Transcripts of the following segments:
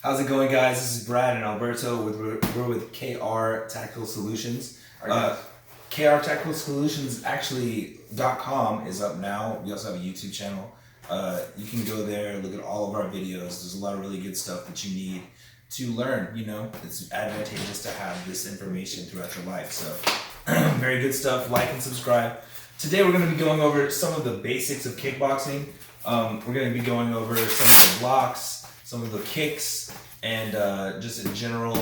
How's it going, guys? This is Brad and Alberto. We're with KR Tactical Solutions. KR Tactical Solutions .com is up now. We also have a YouTube channel. You can go there, look at all of our videos. There's a lot of really good stuff that you need to learn. You know, it's advantageous to have this information throughout your life. So, very good stuff. Like and subscribe. Today we're going to be going over some of the basics of kickboxing. We're going to be going over some of the blocks, some of the kicks, and just a general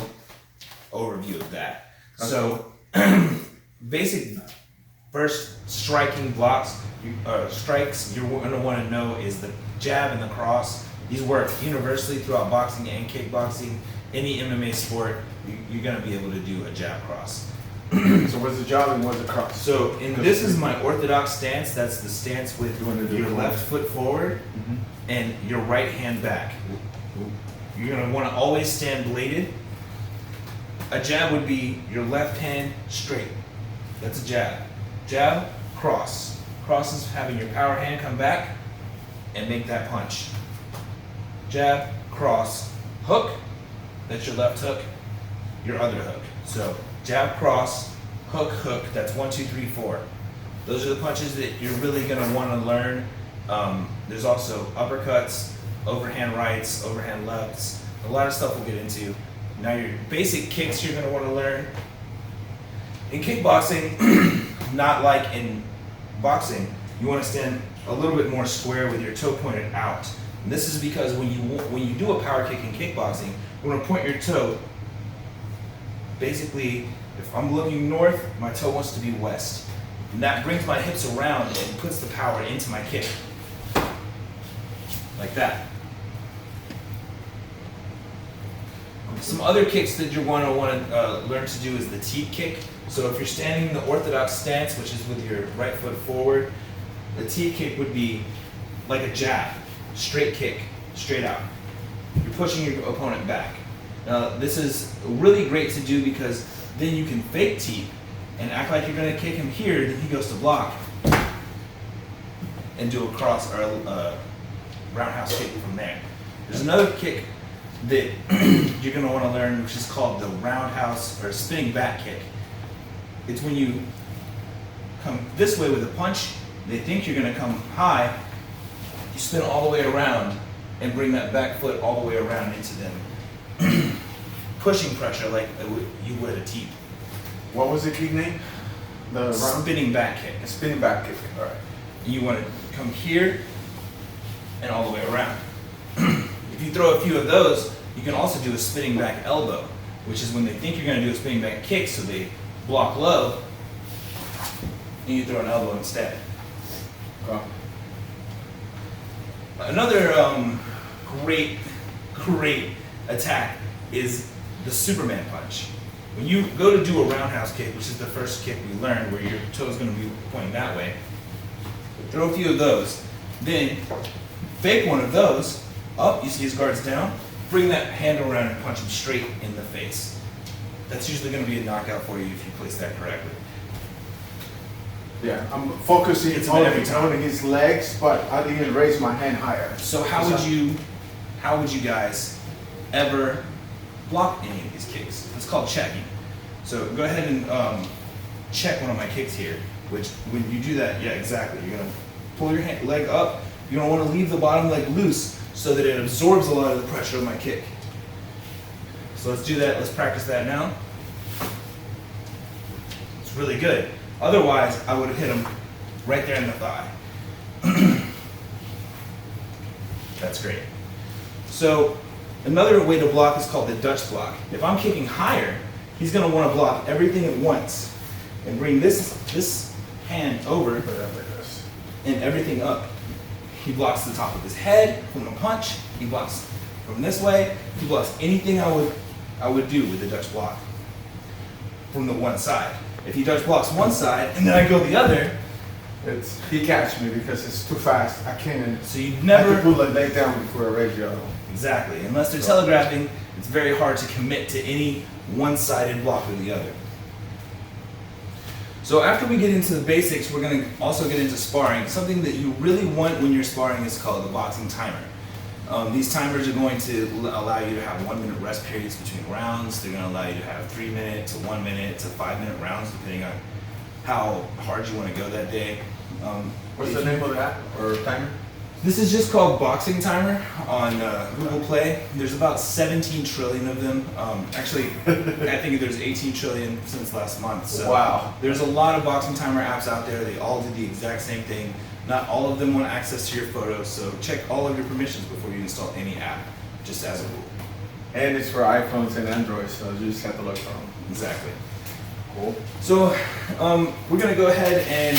overview of that. Okay. So, basic first striking blocks, strikes you're going to want to know is the jab and the cross. These work universally throughout boxing and kickboxing. Any MMA sport, you're going to be able to do a jab cross. So what's the jab and what's the cross? So this is my orthodox stance. That's the stance with your left foot forward and your right hand back. You're going to want to always stand bladed. A jab would be your left hand straight. That's a jab. Jab, cross. Cross is having your power hand come back and make that punch. Jab, cross, hook. That's your left hook, your other hook. So jab, cross, hook, hook. That's 1, 2, 3, 4. Those are the punches that you're really going to want to learn. There's also uppercuts, overhand rights, overhand lefts. A lot of stuff we'll get into. Now your basic kicks you're going to want to learn. In kickboxing, not like in boxing, you want to stand a little bit more square with your toe pointed out. And this is because when you do a power kick in kickboxing, you want to point your toe. Basically, if I'm looking north, my toe wants to be west. And that brings my hips around and puts the power into my kick. Like that. Some other kicks that you're going to want to learn to do is the teep kick. So if you're standing in the orthodox stance, which is with your right foot forward, the teep kick would be like a jab, straight kick, straight out. You're pushing your opponent back. Now this is really great to do because then you can fake teep and act like you're going to kick him here, then he goes to block and do a cross or a roundhouse kick from there. There's another kick that you're going to want to learn, which is called the roundhouse or spinning back kick. It's when you come this way with a punch, they think you're going to come high, you spin all the way around and bring that back foot all the way around into them. Pushing pressure like you would a teep. What was the kick name? The spinning back kick. A spinning back kick. All right. And you want to come here and all the way around. If you throw a few of those, you can also do a spinning back elbow, which is when they think you're going to do a spinning back kick, so they block low, and you throw an elbow instead. Another great attack is the Superman punch. When you go to do a roundhouse kick, which is the first kick we learned, where your toe is going to be pointing that way, throw a few of those, then fake one of those, up, you see his guard's down, bring that hand around and punch him straight in the face. That's usually going to be a knockout for you if you place that correctly. Yeah, I'm focusing on his legs, but I didn't raise my hand higher. So how would you guys ever block any of these kicks? It's called checking. So go ahead and check one of my kicks here, which when you do that, yeah, exactly. You're going to pull your leg up. You don't want to leave the bottom leg loose so that it absorbs a lot of the pressure of my kick. So let's do that. Let's practice that now. It's really good. Otherwise, I would have hit him right there in the thigh. That's great. So another way to block is called the Dutch block. If I'm kicking higher, he's going to want to block everything at once and bring this hand over and everything up. He blocks the top of his head from a punch. He blocks from this way. He blocks anything I would do with the Dutch block from the one side. If he Dutch blocks one side and then I go the other, he catch me because it's too fast. I can't. So you never I have to put my leg down before I raise the other one. Exactly. Unless they're telegraphing, it's very hard to commit to any one-sided block or the other. So after we get into the basics, we're going to also get into sparring. Something that you really want when you're sparring is called the boxing timer. These timers are going to allow you to have 1 minute rest periods between rounds. They're going to allow you to have 3 minute to 1 minute to 5 minute rounds, depending on how hard you want to go that day. What's the name of that or timer? This is just called Boxing Timer on Google Play. There's about 17 trillion of them. Actually, I think there's 18 trillion since last month. So wow. There's a lot of Boxing Timer apps out there. They all do the exact same thing. Not all of them want access to your photos, so check all of your permissions before you install any app, just as a rule. And it's for iPhones and Androids, so you just have to look for them. Exactly. Cool. So we're gonna go ahead and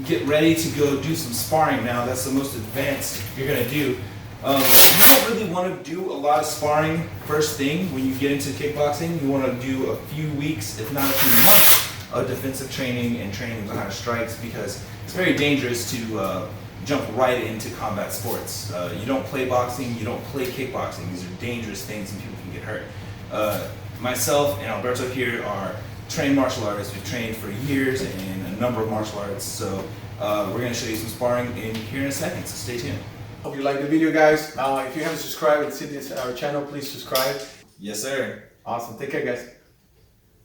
get ready to go do some sparring now. That's the most advanced you're gonna do. You don't really want to do a lot of sparring first thing when you get into kickboxing. You want to do a few weeks, if not a few months, of defensive training and training behind strikes, because it's very dangerous to jump right into combat sports. You don't play boxing, you don't play kickboxing. These are dangerous things and people can get hurt. Myself and Alberto here are trained martial artists. We've trained for years in a number of martial arts, so we're going to show you some sparring here in a second, so stay tuned. Hope you liked the video, guys. If you haven't subscribed and seen our channel, please subscribe. Yes, sir. Awesome. Take care, guys.